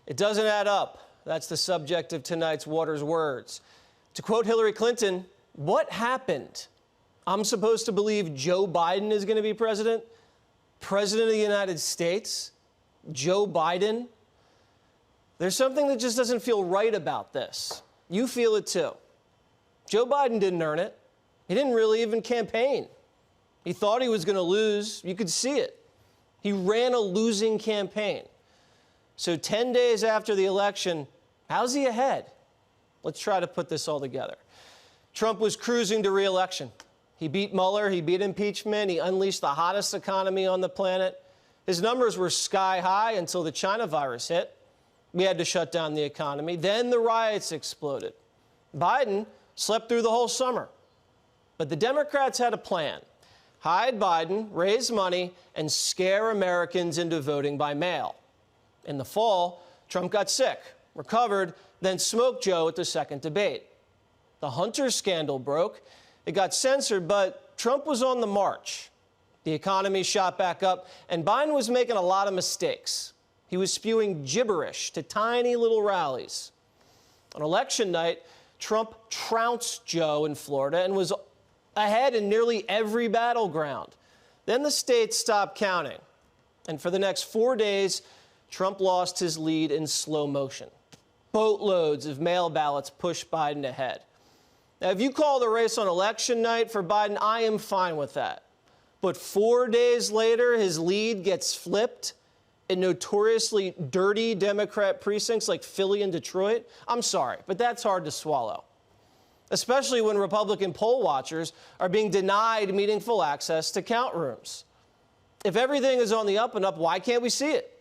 It doesn't add up. That's the subject of tonight's Waters Words. To quote Hillary Clinton, what happened? I'm supposed to believe Joe Biden is going to be president? President of the United States? Joe Biden? There's something that just doesn't feel right about this. You feel it too. Joe Biden didn't earn it. He didn't really even campaign. He thought he was going to lose. You could see it. He ran a losing campaign. So 10 days after the election, how's he ahead? Let's try to put this all together. Trump was cruising to re-election. He beat Mueller, he beat impeachment, he unleashed the hottest economy on the planet. His numbers were sky high until the China virus hit. We had to shut down the economy. Then the riots exploded. Biden slept through the whole summer. But the Democrats had a plan. Hide Biden, raise money, and scare Americans into voting by mail. In the fall, Trump got sick, recovered, then smoked Joe at the second debate. The Hunter scandal broke. It got censored, but Trump was on the march. The economy shot back up, and Biden was making a lot of mistakes. He was spewing gibberish to tiny little rallies. On election night, Trump trounced Joe in Florida and was ahead in nearly every battleground. Then the states stopped counting. And for the next 4 days, Trump lost his lead in slow motion. Boatloads of mail ballots pushed Biden ahead. Now, if you call the race on election night for Biden, I am fine with that. But 4 days later, his lead gets flipped in notoriously dirty Democrat precincts like Philly and Detroit. I'm sorry, but that's hard to swallow, especially when Republican poll watchers are being denied meaningful access to count rooms. If everything is on the up and up, why can't we see it?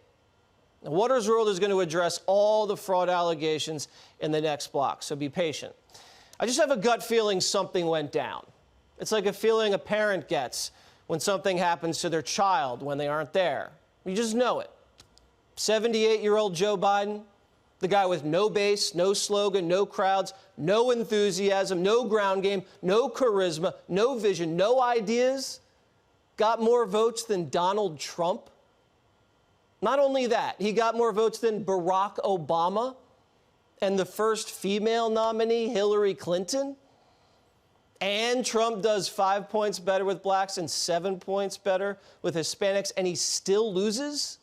The Waters World is going to address all the fraud allegations in the next block, so be patient. I just have a gut feeling something went down. It's like a feeling a parent gets when something happens to their child when they aren't there. You just know it. 78-year-old Joe Biden, the guy with no base, no slogan, no crowds, no enthusiasm, no ground game, no charisma, no vision, no ideas, got more votes than Donald Trump. Not only that, he got more votes than Barack Obama and the first female nominee, Hillary Clinton. And Trump does 5 points better with blacks and 7 points better with Hispanics, and he still loses?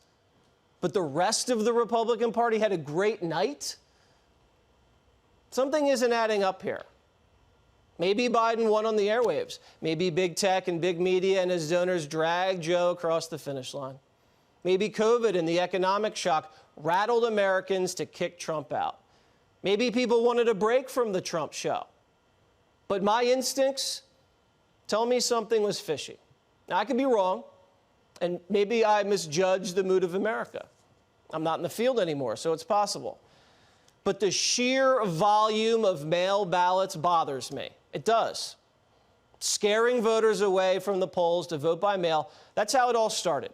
But the rest of the Republican Party had a great night? Something isn't adding up here. Maybe Biden won on the airwaves. Maybe big tech and big media and his donors dragged Joe across the finish line. Maybe COVID and the economic shock rattled Americans to kick Trump out. Maybe people wanted a break from the Trump show. But my instincts tell me something was fishy. Now, I could be wrong, and maybe I misjudged the mood of America. I'm not in the field anymore, so it's possible. But the sheer volume of mail ballots bothers me. It does. Scaring voters away from the polls to vote by mail, that's how it all started.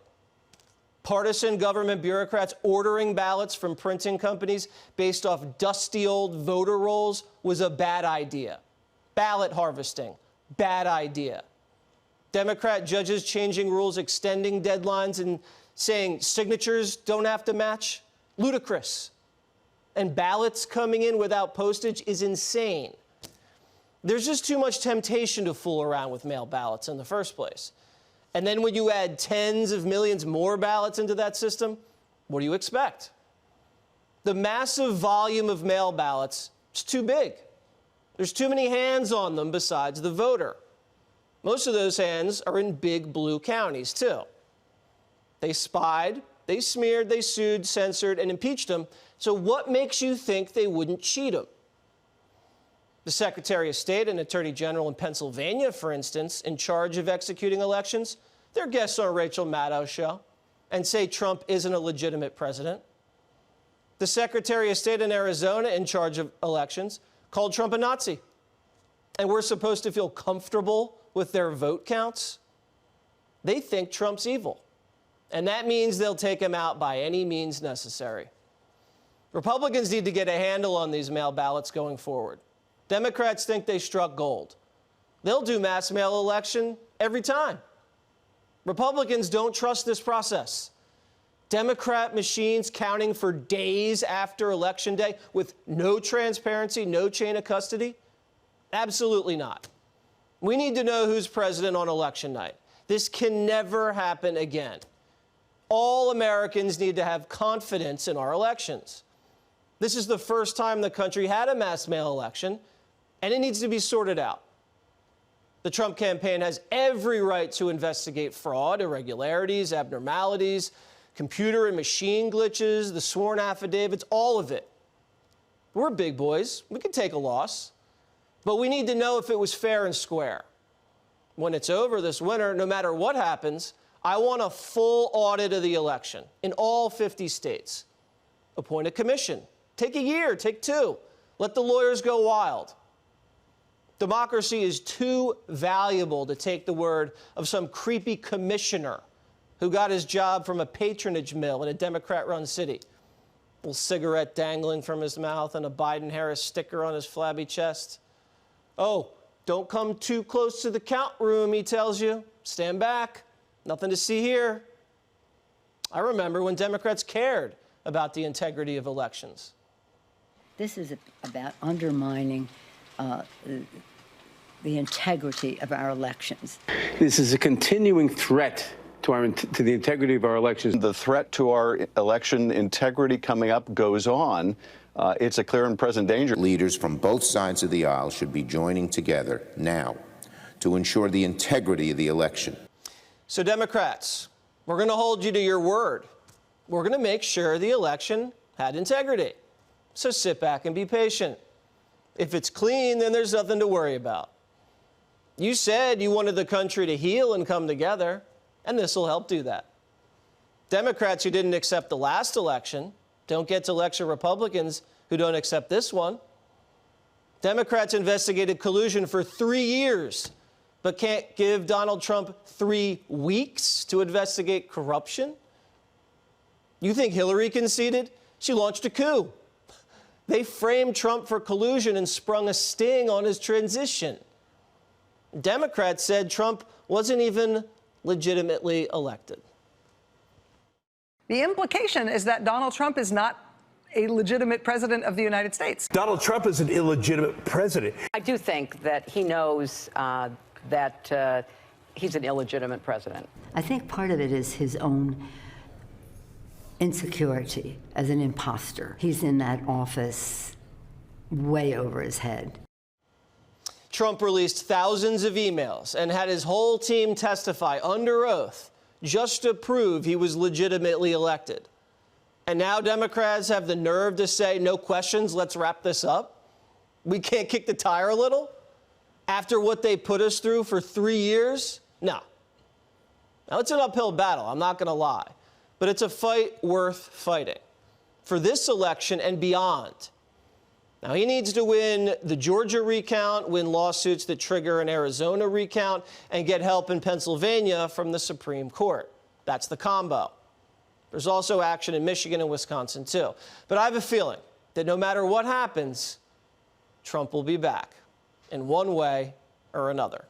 Partisan government bureaucrats ordering ballots from printing companies based off dusty old voter rolls was a bad idea. Ballot harvesting, bad idea. Democrat judges changing rules, extending deadlines, and saying signatures don't have to match, ludicrous. And ballots coming in without postage is insane. There's just too much temptation to fool around with mail ballots in the first place. And then when you add tens of millions more ballots into that system, what do you expect? The massive volume of mail ballots is too big. There's too many hands on them besides the voter. Most of those hands are in big blue counties, too. They spied, they smeared, they sued, censored, and impeached them. So what makes you think they wouldn't cheat them? The Secretary of State and Attorney General in Pennsylvania, for instance, in charge of executing elections, they're guests on Rachel Maddow's show and say Trump isn't a legitimate president. The Secretary of State in Arizona, in charge of elections, called Trump a Nazi. And we're supposed to feel comfortable with their vote counts? They think Trump's evil. And that means they'll take him out by any means necessary. Republicans need to get a handle on these mail ballots going forward. Democrats think they struck gold. They'll do mass mail election every time. Republicans don't trust this process. Democrat machines counting for days after Election Day with no transparency, no chain of custody? Absolutely not. We need to know who's president on election night. This can never happen again. All Americans need to have confidence in our elections. This is the first time the country had a mass mail election, and it needs to be sorted out. The Trump campaign has every right to investigate fraud, irregularities, abnormalities, computer and machine glitches, the sworn affidavits, all of it. We're big boys. We can take a loss. But we need to know if it was fair and square. When it's over this winter, no matter what happens, I want a full audit of the election in all 50 states. Appoint a commission. Take a year, take 2. Let the lawyers go wild. Democracy is too valuable to take the word of some creepy commissioner who got his job from a patronage mill in a Democrat-run city. A little cigarette dangling from his mouth and a Biden-Harris sticker on his flabby chest. Oh, don't come too close to the count room, he tells you. Stand back. Nothing to see here. I remember when Democrats cared about the integrity of elections. This is about undermining the integrity of our elections. This is a continuing threat to the integrity of our elections. The threat to our election integrity coming up goes on. It's a clear and present danger. Leaders from both sides of the aisle should be joining together now to ensure the integrity of the election. So Democrats, we're going to hold you to your word. We're going to make sure the election had integrity. So sit back and be patient. If it's clean, then there's nothing to worry about. You said you wanted the country to heal and come together, and this will help do that. Democrats who didn't accept the last election don't get to lecture Republicans who don't accept this one. Democrats investigated collusion for 3 years, but can't give Donald Trump 3 weeks to investigate corruption? You think Hillary conceded? She launched a coup. They framed Trump for collusion and sprung a sting on his transition. Democrats said Trump wasn't even legitimately elected. The implication is that Donald Trump is not a legitimate president of the United States. Donald Trump is an illegitimate president. I do think that he knows that he's an illegitimate president. I think part of it is his own insecurity as an imposter. He's in that office way over his head. Trump released thousands of emails and had his whole team testify under oath just to prove he was legitimately elected. And now Democrats have the nerve to say, no questions, let's wrap this up? We can't kick the tire a little? After what they put us through for 3 years? No. Now, it's an uphill battle, I'm not going to lie. But it's a fight worth fighting for this election and beyond. Now, he needs to win the Georgia recount, win lawsuits that trigger an Arizona recount, and get help in Pennsylvania from the Supreme Court. That's the combo. There's also action in Michigan and Wisconsin, too. But I have a feeling that no matter what happens, Trump will be back in one way or another.